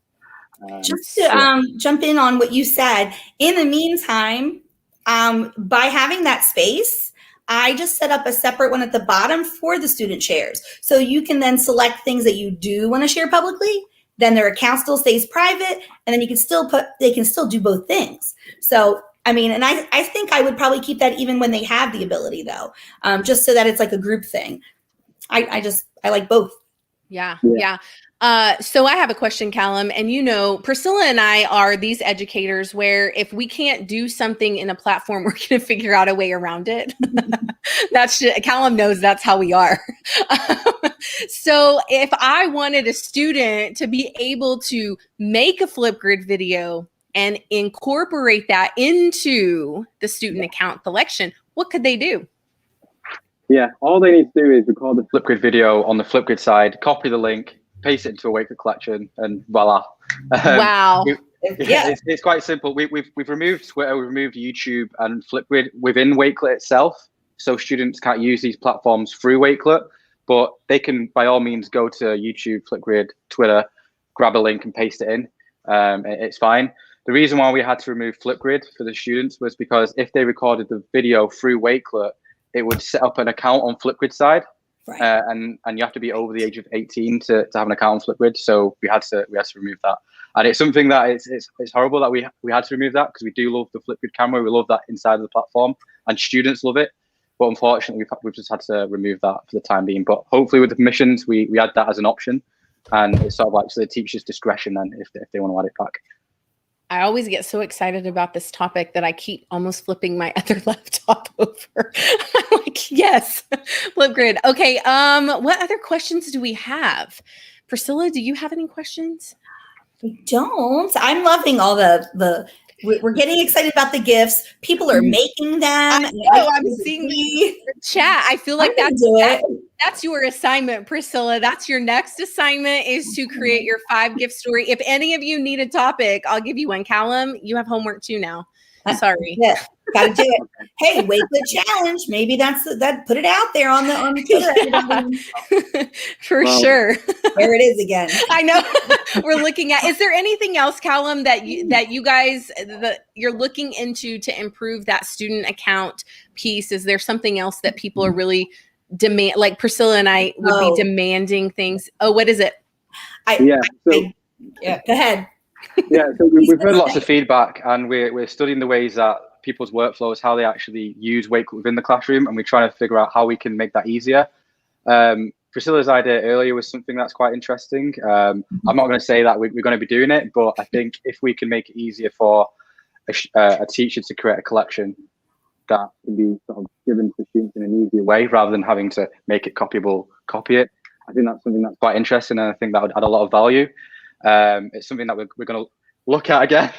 Just to jump in on what you said, in the meantime, by having that space, I just set up a separate one at the bottom for the student shares. So you can then select things that you do want to share publicly, then their account still stays private, and then they can still do both things. So, I mean, and I think I would probably keep that even when they have the ability though, just so that it's like a group thing. I like both. Yeah. So I have a question, Callum, and Priscilla and I are these educators where if we can't do something in a platform, we're going to figure out a way around it. Callum knows that's how we are. So if I wanted a student to be able to make a Flipgrid video and incorporate that into the student account collection, what could they do? Yeah, all they need to do is record the Flipgrid video on the Flipgrid side, copy the link, paste it into a Wakelet collection, and voila. Wow. It's quite simple. We've removed Twitter, we've removed YouTube and Flipgrid within Wakelet itself, so students can't use these platforms through Wakelet, but they can by all means go to YouTube, Flipgrid, Twitter, grab a link and paste it in. It's fine. The reason why we had to remove Flipgrid for the students was because if they recorded the video through Wakelet, it would set up an account on Flipgrid side, right. And you have to be over the age of 18 to have an account on Flipgrid. So we had to remove that, and it's something that it's horrible that we had to remove that because we do love the Flipgrid camera, we love that inside of the platform, and students love it. But unfortunately, we've just had to remove that for the time being. But hopefully, with the permissions, we add that as an option, and it's sort of like to the teacher's discretion then if they want to add it back. I always get so excited about this topic that I keep almost flipping my other laptop over. I'm like, yes, Flipgrid. Okay. What other questions do we have? Priscilla, do you have any questions? I don't. I'm loving all we're getting excited about the gifts. People are making them. I know, I'm seeing the chat. I feel like that's your assignment, Priscilla. That's your next assignment is to create your 5 gift story. If any of you need a topic, I'll give you one. Callum, you have homework too now. Sorry. Yeah, gotta do it. Hey, Wakelet challenge. Maybe that. Put it out there on the Twitter. Sure. There it is again. I know. We're looking at. Is there anything else, Callum, that you guys you're looking into to improve that student account piece? Is there something else that people are really like Priscilla and I would be demanding things? Oh, what is it? Go ahead. Yeah, so we've heard lots of feedback, and we're studying the ways that people's workflows, how they actually use Wakelet within the classroom, and we're trying to figure out how we can make that easier. Priscilla's idea earlier was something that's quite interesting. I'm not going to say that we're going to be doing it, but I think if we can make it easier for a teacher to create a collection that can be sort of given to students in an easier way, rather than having to make it copyable, copy it, I think that's something that's quite interesting, and I think that would add a lot of value. It's something that we're going to look at again,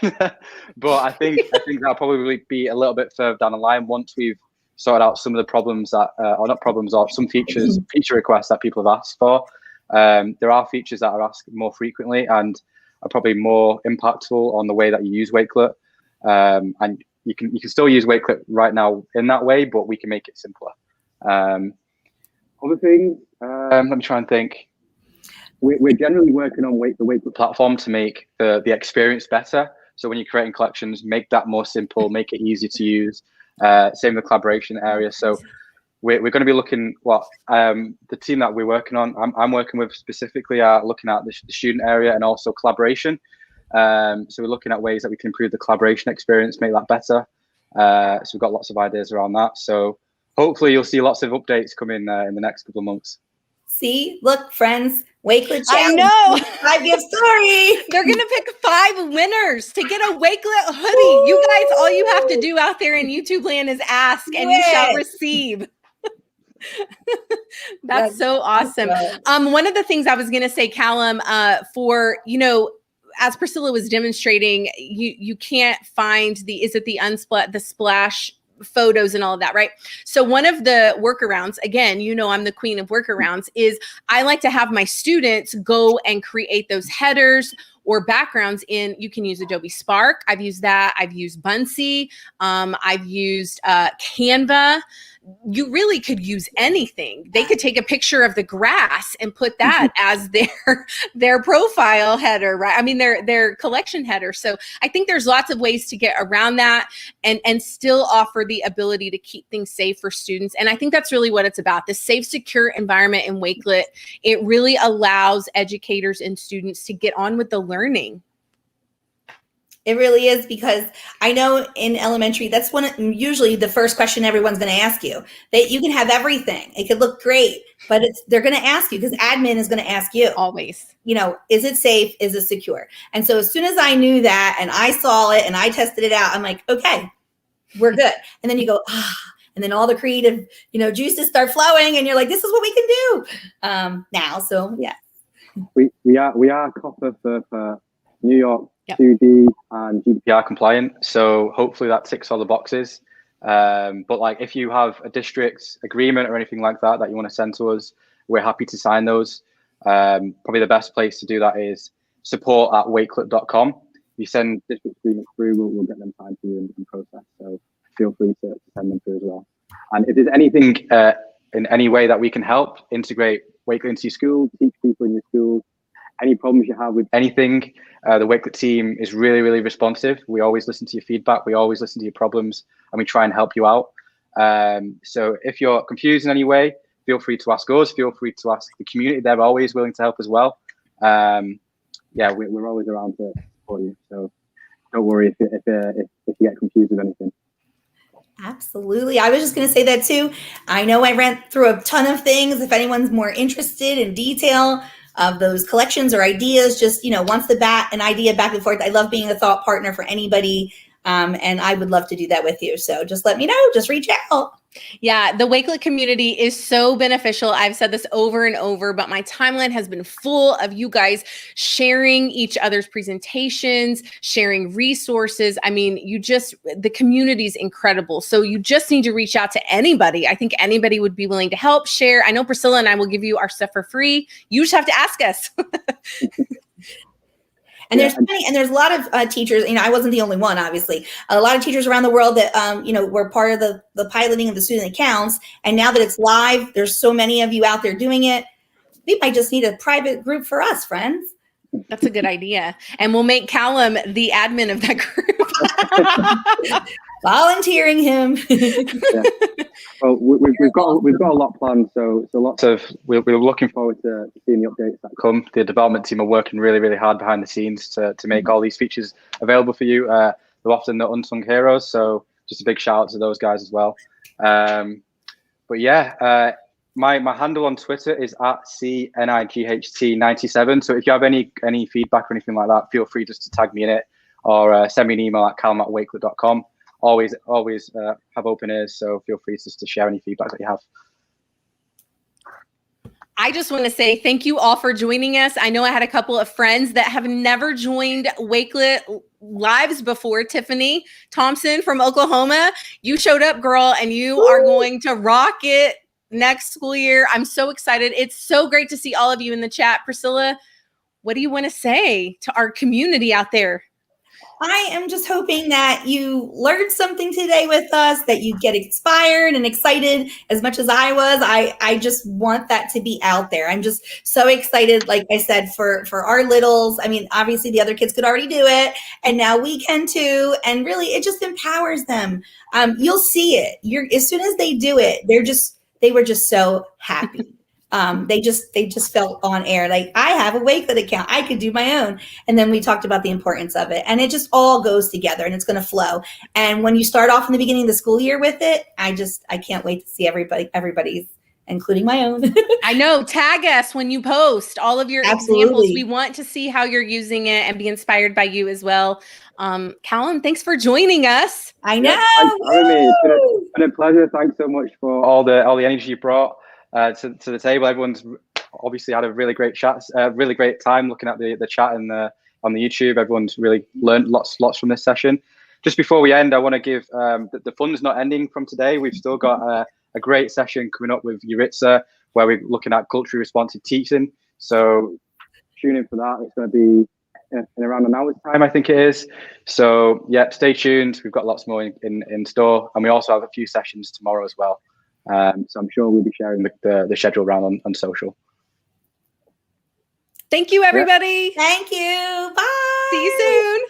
but I think that'll probably be a little bit further down the line once we've sorted out some of the problems that, or not problems, or some feature requests that people have asked for. There are features that are asked more frequently and are probably more impactful on the way that you use Wakelet. And you can still use Wakelet right now in that way, but we can make it simpler. Other things, let me try and think. We're generally working on the Wakelet platform to make the experience better. So when you're creating collections, make that more simple, make it easier to use. Same with the collaboration area. So we're going to be looking the team that we're working on. I'm working with specifically looking at the student area and also collaboration. So we're looking at ways that we can improve the collaboration experience, make that better. So we've got lots of ideas around that. So hopefully you'll see lots of updates coming in the next couple of months. See, look, friends, Wakelet challenge. I know. 5 gift story. They're going to pick 5 winners to get a Wakelet hoodie. Ooh. You guys, all you have to do out there in YouTube land is ask and you shall receive. That's so awesome. One of the things I was going to say, Callum, as Priscilla was demonstrating, you can't find the splash photos and all of that, right? So one of the workarounds, again, I'm the queen of workarounds, is I like to have my students go and create those headers or backgrounds you can use Adobe Spark. I've used that. I've used Buncee. I've used Canva. You really could use anything. They could take a picture of the grass and put that as their profile header, right? I mean, their collection header. So I think there's lots of ways to get around that and still offer the ability to keep things safe for students. And I think that's really what it's about. This safe, secure environment in Wakelet, it really allows educators and students to get on with the learning. It really is, because I know in elementary, that's usually the first question everyone's going to ask you. That you can have everything. It could look great, but they're going to ask you, because admin is going to ask you. Always. Is it safe? Is it secure? And so as soon as I knew that and I saw it and I tested it out, I'm like, okay, we're good. And then you go, and then all the creative, juices start flowing, and you're like, this is what we can do now. So yeah. We are COPPA for New York. Yep. 2D and GDPR compliant, so hopefully that ticks all the boxes. But like, if you have a district agreement or anything like that you want to send to us, we're happy to sign those. Probably the best place to do that is support@wakelet.com. If you send district agreements through, we'll get them signed for you and process. So feel free to send them through as well. And if there's anything in any way that we can help integrate Wakelet into your school, teach people in your school, any problems you have with anything, the Wakelet team is really, really responsive. We always listen to your feedback. We always listen to your problems, and we try and help you out. So if you're confused in any way, feel free to ask us. Feel free to ask the community. They're always willing to help as well. We're always around to support you. So don't worry if you get confused with anything. Absolutely. I was just going to say that too. I know I ran through a ton of things. If anyone's more interested in detail of those collections or ideas, just, wants an idea back and forth. I love being a thought partner for anybody. And I would love to do that with you. So just let me know, just reach out. Yeah, the Wakelet community is so beneficial. I've said this over and over, but my timeline has been full of you guys sharing each other's presentations, sharing resources. I mean, the community is incredible. So you just need to reach out to anybody. I think anybody would be willing to help share. I know Priscilla and I will give you our stuff for free. You just have to ask us. And there's a lot of teachers, I wasn't the only one, obviously, a lot of teachers around the world that, were part of the piloting of the student accounts. And now that it's live, there's so many of you out there doing it. We might just need a private group for us, friends. That's a good idea. And we'll make Callum the admin of that group. Volunteering him. Yeah. Well, we've got a lot planned, so lots of we're looking forward to seeing the updates that come. The development team are working really, really hard behind the scenes to make all these features available for you. They're often the unsung heroes, so just a big shout out to those guys as well. But yeah, my handle on Twitter is @CNIGHT97. So if you have any feedback or anything like that, feel free just to tag me in it, or send me an email at callum@wakelet.com. Always have open ears, so feel free just to share any feedback that you have. I just want to say thank you all for joining us. I know I had a couple of friends that have never joined Wakelet lives before. Tiffany Thompson from Oklahoma, you showed up, girl, and you are going to rock it next school year. I'm so excited. It's so great to see all of you in the chat. Priscilla, what do you want to say to our community out there? I am just hoping that you learned something today with us, that you get inspired and excited as much as I was. I just want that to be out there. I'm just so excited, like I said, for our littles. I mean, obviously the other kids could already do it, and now we can too. And really, it just empowers them. You'll see it. As soon as they do it, they were just so happy. They just felt on air. Like, I have a Wakelet account. I could do my own. And then we talked about the importance of it, and it just all goes together, and it's going to flow. And when you start off in the beginning of the school year with it, I can't wait to see everybody's, including my own. I know. Tag us when you post all of your examples. We want to see how you're using it and be inspired by you as well. Callum, thanks for joining us. I know. It's been a pleasure. Thanks so much for all the energy you brought to the table. Everyone's obviously had a really great chat, really great time looking at the chat and on the YouTube. Everyone's really learned lots from this session. Just before we end, I want to give the fun's not ending from today. We've still got a great session coming up with Yuritsa, where we're looking at culturally responsive teaching. So tune in for that. It's going to be in around an hour's time, I think it is. So yeah, stay tuned. We've got lots more in store, and we also have a few sessions tomorrow as well. So I'm sure we'll be sharing the schedule around on social. Thank you, everybody. Thank you. Bye. See you soon.